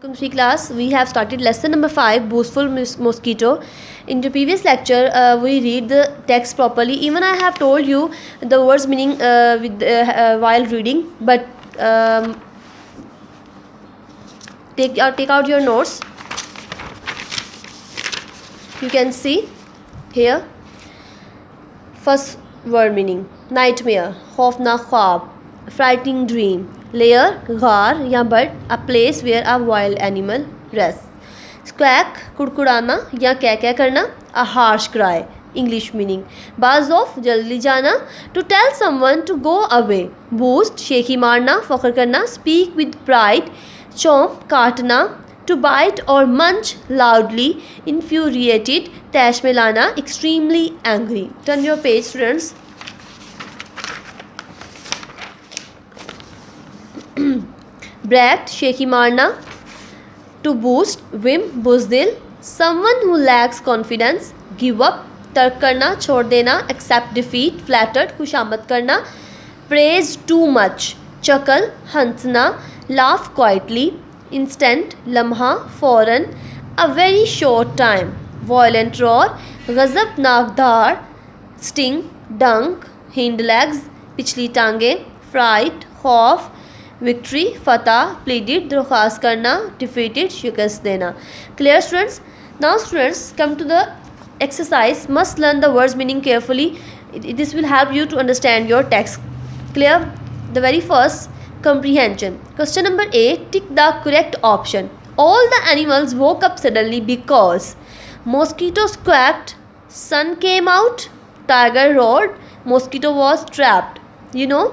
Welcome to class. We have started lesson number 5, boastful mosquito. In the previous lecture, we read the text properly. Even I have told you the words meaning while reading, but take out your notes. You can see here. First word meaning: nightmare, खौफनाक ख्वाब, frightening dream, lair, गार या bird, a place where a wild animal rests, squawk, कुड़कुड़ाना या क्या करना, a harsh cry, English meaning, buzz off, जल्दी जाना, to tell someone to go away, boost, शेखी मारना, फख्र करना, speak with pride, chomp, काटना, to bite or munch loudly, infuriated, तैश में लाना, extremely angry. Turn your page, students. Brag, शेखी मारना, to boost, wimp, बुज़दिल, someone who lacks confidence, give up, तर्क करना, छोड़ देना, एक्सेप्ट डिफीट, फ्लैटर्ड, खुशामद करना, प्रेज टू मच, चकल, हंसना, लाफ क्वाइटली, इंस्टेंट, लम्हा, फ़ौरन, a very short time, violent roar, गज़ब नाकदार, स्टिंग, डंक, हिंड लेग्स, पिछली टांगे, फ्राइट, खौफ, विक्ट्री, फतह, प्लीडेड, दरख्वास्त करना, डिफीटेड, शिकस्त देना. Clear students? Now students come to the exercise. Must learn the words meaning carefully. This will help you to understand your text. Clear? The very first, comprehension. Question number 8, tick the correct option. All the animals woke up suddenly because mosquito squawked, sun came out, tiger roared, mosquito was trapped. You know,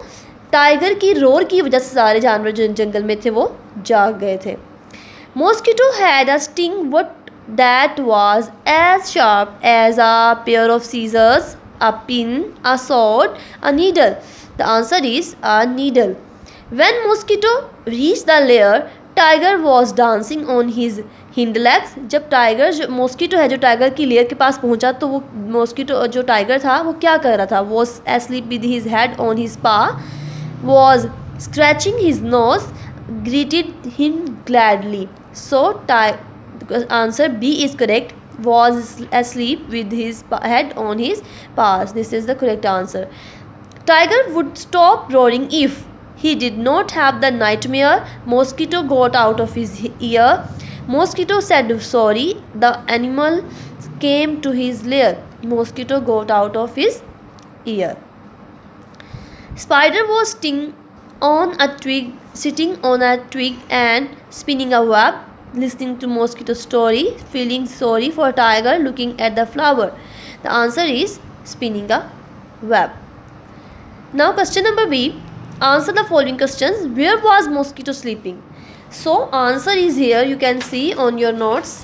tiger की roar की वजह से सारे जानवर जो जंगल में थे वो जाग गए थे. Mosquito had a sting but that was as sharp as a pair of scissors, a pin, a sword, a needle. The answer is a needle. When mosquito reach the lair, tiger was dancing on his hind legs. जब tiger जो mosquito है जो tiger की layer के पास पहुंचा तो वो mosquito जो टाइगर था वो क्या कर रहा था? Was asleep with his head on his पा, was scratching his nose, greeted him gladly. So answer B is correct. Was asleep with his head on his paws. This is the correct answer. Tiger would stop roaring if he did not have the nightmare. Mosquito got out of his ear. Mosquito said sorry. The animal came to his lair. Mosquito got out of his ear. Spider was sitting on a twig and spinning a web, listening to mosquito story, feeling sorry for tiger, looking at the flower. The answer is spinning a web. Now question number B. Answer the following questions. Where was mosquito sleeping? So answer is here. You can see on your notes.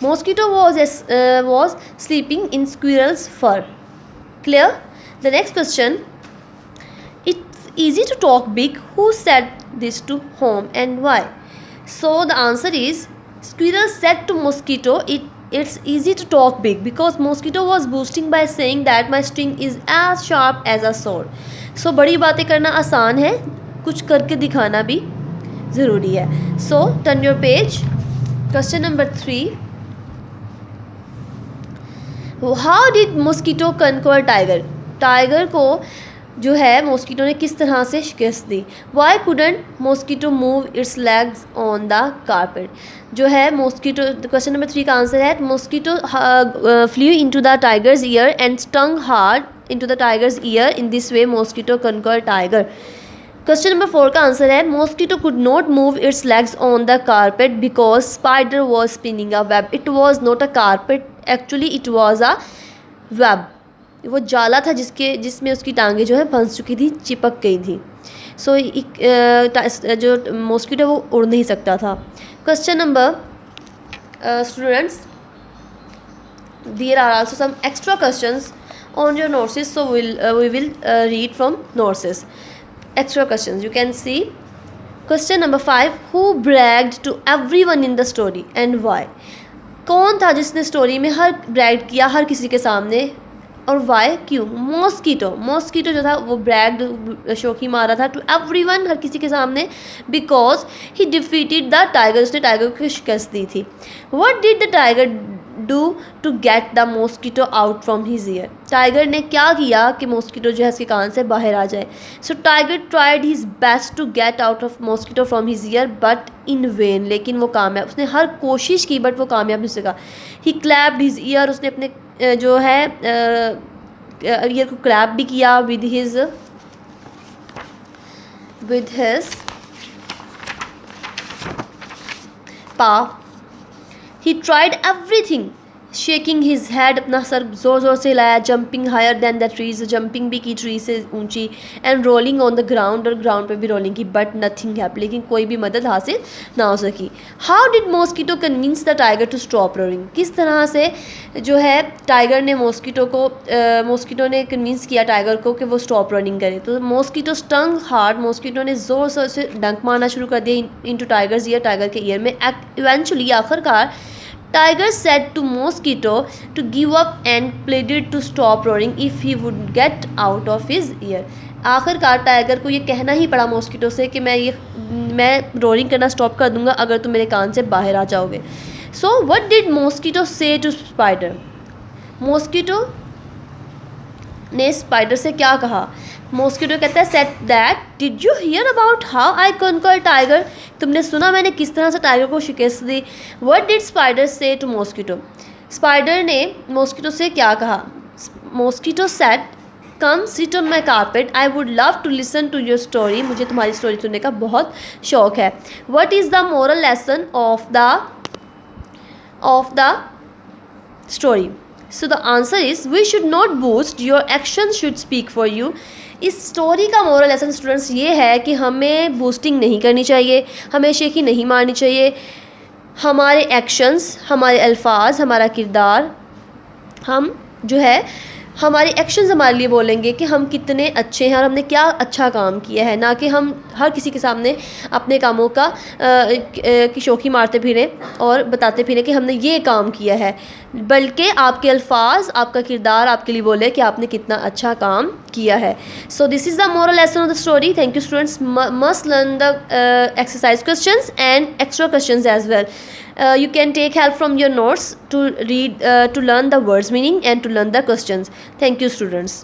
Mosquito was sleeping in squirrel's fur. Clear? The next question. It's easy to talk big. Who said this to whom and why? So the answer is squirrel said to mosquito, it's easy to talk big because mosquito was boasting by saying that my sting is as sharp as a sword. So बड़ी बातें करना आसान है, कुछ करके दिखाना भी ज़रूरी है. So turn your page. Question number 3. How did mosquito conquer tiger? Tiger को जो है मॉस्किटो ने किस तरह से शिकस्त दी? Why couldn't mosquito move its legs on the carpet? जो है मॉस्किटो, क्वेश्चन नंबर 3 का आंसर है mosquito flew into the tiger's ear and stung hard into the tiger's ear. In this way mosquito conquer tiger. Question number 4 का answer है mosquito could not move its legs on the carpet because spider was spinning a web. It was not a carpet, actually it was a web. वो जाला था जिसमें उसकी टांगें जो है फंस चुकी थी, चिपक गई थी. सो जो मॉस्किटो वो उड़ नहीं सकता था. Question number students, there are also some extra questions on your notes, so we will read from notes. Extra questions. You can see question number 5. Who bragged to everyone in the story and why? कौन था जिसने story में हर Bragg किया हर किसी के सामने और Y क्यों? मॉस्किटो जो था वो ब्रैग्ड शोखी मारा था टू एवरीवन, हर किसी के सामने, because he defeated the tiger, उसने टाइगर को शिकस्त दी थी। What did the tiger do to get the mosquito out from his ear? Tiger ने क्या किया कि मॉस्किटो जो है उसके कान से बाहर आ जाए? So tiger tried his best to get out of mosquito from his ear but in vain, लेकिन वो कामयाब, उसने हर कोशिश की बट वो कामयाब नहीं सका। ही क्लैप्ड हिज ईयर, उसने अपने जो है ईयर को क्लैप भी किया with his paw. He tried everything, shaking his head, अपना सर ज़ोर ज़ोर से हिलाया, jumping higher than the trees, jumping भी की ट्री से ऊंची, and rolling on the ground, और ग्राउंड पे भी रोलिंग की, बट नथिंग हैप, लेकिन कोई भी मदद हासिल ना हो सकी। How did mosquito convince the tiger to stop rolling? किस तरह से जो है टाइगर ने मॉस्किटो ने कन्विंस किया टाइगर को कि वो स्टॉप रनिंग करे? तो मॉस्किटो स्टंग हार्ड, मॉस्किटो ने ज़ोर ज़ोर से डंक मारना शुरू कर दिया इनटू टाइगर्स ईयर, टाइगर के ईयर में। इवेंचुअली आखिरकार Tiger said to Mosquito to give up and pleaded to stop roaring if he would get out of his ear. आखिरकार टाइगर को ये कहना ही पड़ा मॉस्किटो से कि मैं रोरिंग करना स्टॉप कर दूंगा अगर तुम मेरे कान से बाहर आ जाओगे। So what did mosquito say to spider? Mosquito ने स्पाइडर से क्या कहा? मॉस्किटो कहता है said that did you hear about how I conquer tiger? तुमने सुना मैंने किस तरह से टाइगर को शिकस्त दी? What did spider say to mosquito? Spider ने मॉस्किटो से क्या कहा? Mosquito said come sit on my carpet, I would love to listen to your story, मुझे तुम्हारी स्टोरी सुनने का बहुत शौक है। What is the moral lesson of the story? So the answer is we should not boast, your action should speak for you. इस story का moral lesson students ये है कि हमें बूस्टिंग नहीं करनी चाहिए, हमें शेखी नहीं मारनी चाहिए। हमारे एक्शंस, हमारे अल्फाज, हमारा किरदार, हम जो है हमारे एक्शंस हमारे लिए बोलेंगे कि हम कितने अच्छे हैं और हमने क्या अच्छा काम किया है, ना कि हम हर किसी के सामने अपने कामों का की शौकी मारते फिरें और बताते फिरें कि हमने ये काम किया है, बल्कि आपके अल्फाज, आपका किरदार आपके लिए बोले कि आपने कितना अच्छा काम किया है। So this is the moral lesson of the story. Thank you students, must learn the exercise questions and extra questions as well. You can take help from your notes to read to learn the words meaning and to learn the questions. Thank you students.